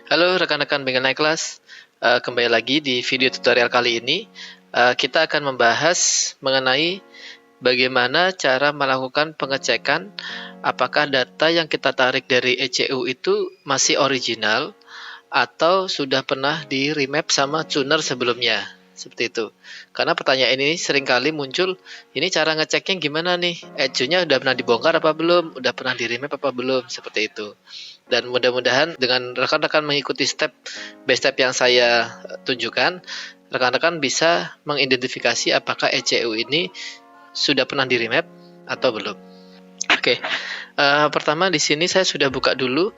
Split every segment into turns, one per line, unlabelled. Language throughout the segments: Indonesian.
Halo rekan-rekan mengenai kelas, kembali lagi di video tutorial kali ini. Kita akan membahas mengenai bagaimana cara melakukan pengecekan apakah data yang kita tarik dari ECU itu masih original atau sudah pernah di remap sama tuner sebelumnya. Seperti itu. Karena pertanyaan ini seringkali muncul, ini cara ngeceknya gimana nih? ECU-nya udah pernah dibongkar apa belum? Udah pernah di remap apa belum? Seperti itu. Dan mudah-mudahan dengan rekan-rekan mengikuti step by step yang saya tunjukkan, rekan-rekan bisa mengidentifikasi apakah ECU ini sudah pernah di remap atau belum. Oke, pertama di sini saya sudah buka dulu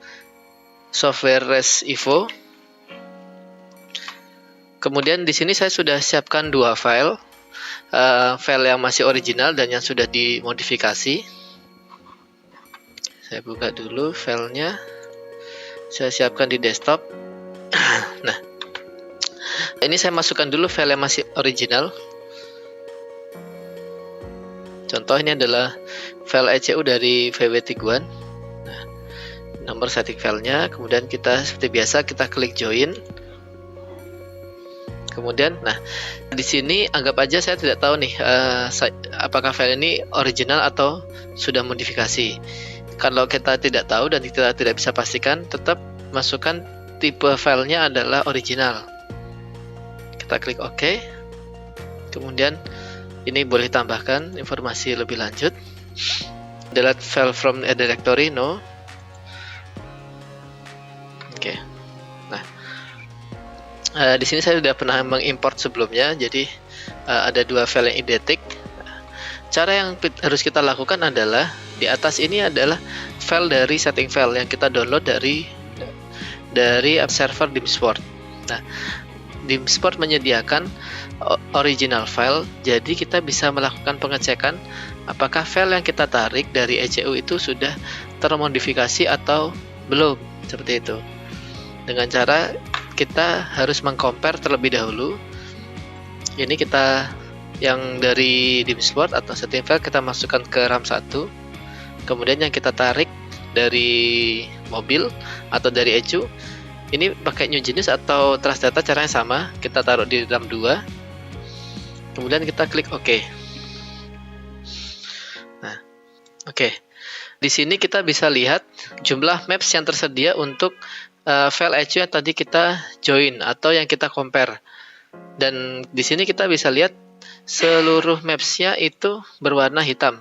software ResIvo. Kemudian di sini saya sudah siapkan dua file, file yang masih original dan yang sudah dimodifikasi. Saya buka dulu filenya. Saya siapkan di desktop. Nah, ini saya masukkan dulu file yang masih original. Contoh ini adalah file ECU dari VW Tiguan. Nah, nomor setting filenya. Kemudian kita seperti biasa kita klik join. Kemudian, nah di sini anggap aja saya tidak tahu nih apakah file ini original atau sudah modifikasi. Kalau kita tidak tahu dan kita tidak bisa pastikan, tetap masukkan tipe filenya adalah original. Kita klik OK. Kemudian ini boleh tambahkan informasi lebih lanjut. Delete file from a directory, no. Oke. Nah, di sini saya sudah pernah mengimport sebelumnya, jadi ada dua file yang identik. Cara yang harus kita lakukan adalah di atas ini adalah file dari setting file yang kita download dari server Dimsport. Nah, Dimsport menyediakan original file, jadi kita bisa melakukan pengecekan apakah file yang kita tarik dari ECU itu sudah termodifikasi atau belum, seperti itu. Dengan cara kita harus mengcompare terlebih dahulu. Ini kita yang dari Dimsport atau setting file kita masukkan ke RAM 1. Kemudian yang kita tarik dari mobil atau dari ECU ini pakai new jenis atau trust data, caranya sama. Kita taruh di RAM 2. Kemudian kita klik OK. Nah, oke. Di sini kita bisa lihat jumlah maps yang tersedia untuk file ECU yang tadi kita join atau yang kita compare. Dan di sini kita bisa lihat seluruh maps-nya itu berwarna hitam.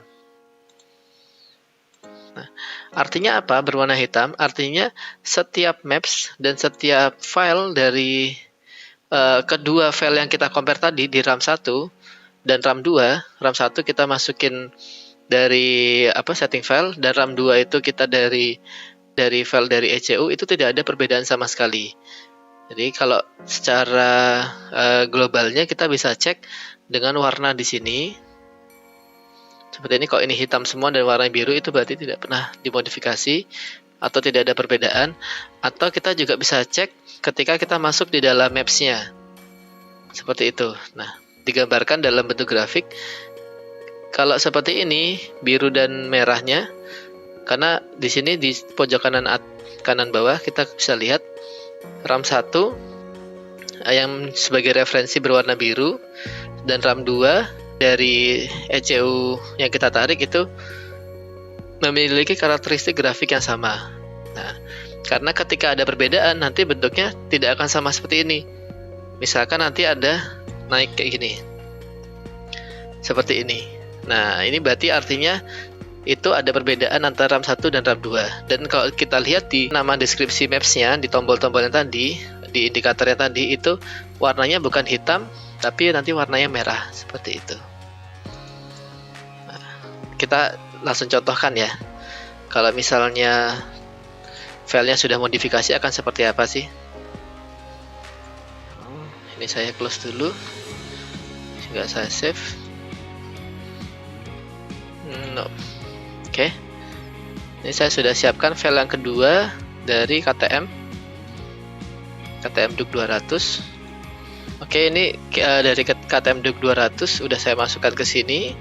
Nah, artinya apa berwarna hitam? Artinya setiap maps dan setiap file dari kedua file yang kita compare tadi di RAM 1 dan RAM 2. RAM 1 kita masukin dari setting file, dan RAM 2 itu kita dari file dari ECU, itu tidak ada perbedaan sama sekali. Jadi kalau secara globalnya kita bisa cek dengan warna di sini. Seperti ini, kalau ini hitam semua dan warna biru itu berarti tidak pernah dimodifikasi atau tidak ada perbedaan. Atau kita juga bisa cek ketika kita masuk di dalam maps-nya. Seperti itu. Nah, digambarkan dalam bentuk grafik. Kalau seperti ini, biru dan merahnya, karena di sini di pojok kanan bawah kita bisa lihat RAM 1 yang sebagai referensi berwarna biru, dan RAM 2 dari ECU yang kita tarik itu memiliki karakteristik grafik yang sama. Nah, karena ketika ada perbedaan nanti bentuknya tidak akan sama seperti ini. Misalkan nanti ada naik kayak gini, seperti ini. Nah, ini berarti artinya itu ada perbedaan antara RAM 1 dan RAM 2. Dan kalau kita lihat di nama deskripsi maps-nya, di tombol-tombolnya tadi, di indikatornya tadi, itu warnanya bukan hitam, tapi nanti warnanya merah, seperti itu. Nah, kita langsung contohkan ya. Kalau misalnya filenya sudah modifikasi akan seperti apa sih? Ini saya close dulu, juga saya save. No. Oke. Ini saya sudah siapkan file yang kedua dari KTM Duke 200. Oke, ini dari KTM Duke 200 sudah saya masukkan ke sini.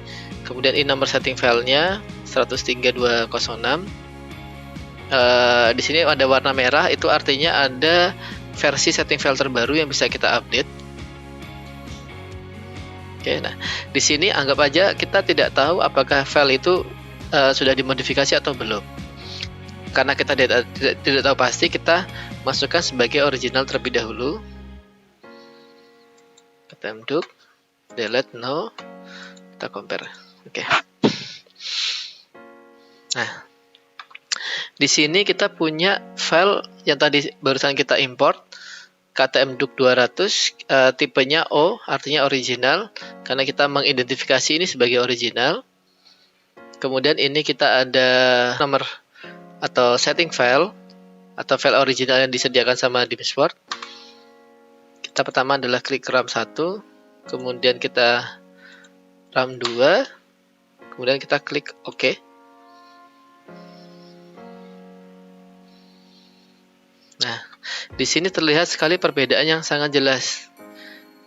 Kemudian ini nomor setting filenya 103.206. Di sini ada warna merah, itu artinya ada versi setting file terbaru yang bisa kita update. Oke, nah di sini anggap aja kita tidak tahu apakah file itu sudah dimodifikasi atau belum. Karena kita tidak tahu pasti, kita masukkan sebagai original terlebih dahulu. Kita mduk, delete no, kita compare. Oke. Nah, di sini kita punya file yang tadi barusan kita import, ktmduk 200, tipenya O, artinya original, karena kita mengidentifikasi ini sebagai original. Kemudian ini kita ada nomor atau setting file atau file original yang disediakan sama Dimsport. Kita pertama adalah klik RAM 1, kemudian kita RAM 2, kemudian kita klik OK. Nah, di sini terlihat sekali perbedaan yang sangat jelas.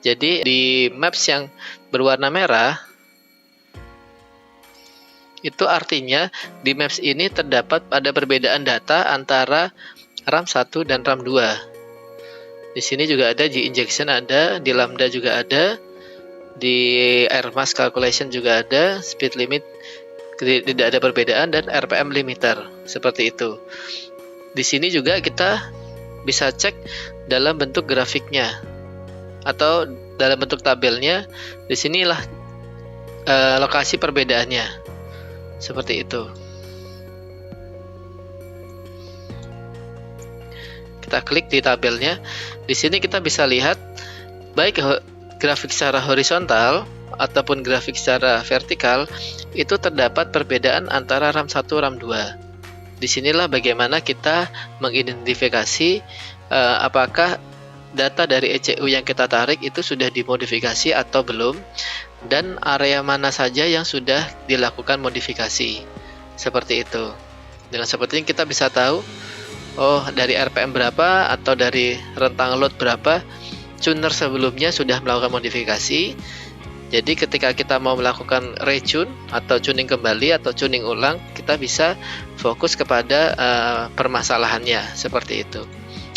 Jadi di maps yang berwarna merah, itu artinya di maps ini terdapat ada perbedaan data antara RAM 1 dan RAM 2. Di sini juga ada G injection ada, di lambda juga ada, di air mass calculation juga ada, speed limit tidak ada perbedaan, dan RPM limiter seperti itu. Di sini juga kita bisa cek dalam bentuk grafiknya atau dalam bentuk tabelnya. Di sinilah lokasi perbedaannya. Seperti itu. Kita klik di tabelnya. Di sini kita bisa lihat baik grafik secara horizontal ataupun grafik secara vertikal, itu terdapat perbedaan antara RAM 1 RAM 2. Disinilah bagaimana kita mengidentifikasi apakah data dari ECU yang kita tarik itu sudah dimodifikasi atau belum, dan area mana saja yang sudah dilakukan modifikasi. Seperti itu. Dengan seperti ini kita bisa tahu, oh dari RPM berapa atau dari rentang load berapa tuner sebelumnya sudah melakukan modifikasi. Jadi ketika kita mau melakukan retune atau tuning kembali atau tuning ulang, kita bisa fokus kepada permasalahannya seperti itu,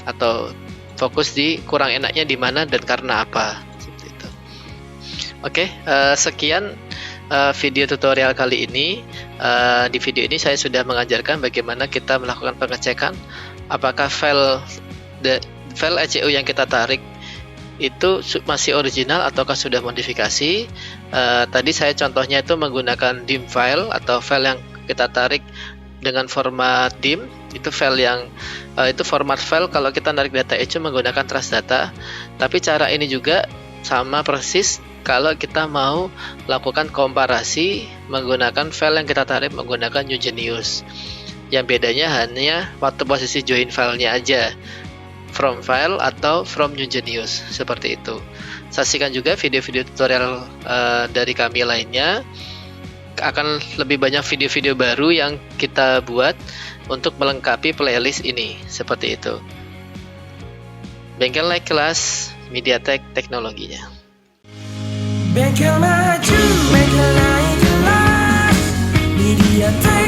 atau fokus di kurang enaknya di mana dan karena apa. Seperti itu. Oke, sekian video tutorial kali ini. Di video ini saya sudah mengajarkan bagaimana kita melakukan pengecekan apakah file ECU yang kita tarik itu masih original ataukah sudah modifikasi. Tadi saya contohnya itu menggunakan dim file atau file yang kita tarik dengan format dim. Itu file yang itu format file kalau kita narik data ECU menggunakan transdata. Tapi cara ini juga sama persis kalau kita mau lakukan komparasi menggunakan file yang kita tarik menggunakan Nugenius. Yang bedanya hanya waktu posisi join filenya aja, from file atau from Nugenius, seperti itu. Saksikan juga video-video tutorial dari kami lainnya. Akan lebih banyak video-video baru yang kita buat untuk melengkapi playlist ini, seperti itu. Bengkel Naik Kelas, MediaTek teknologinya.
Bengkel maju, bengkel naik kelas, MediaTek.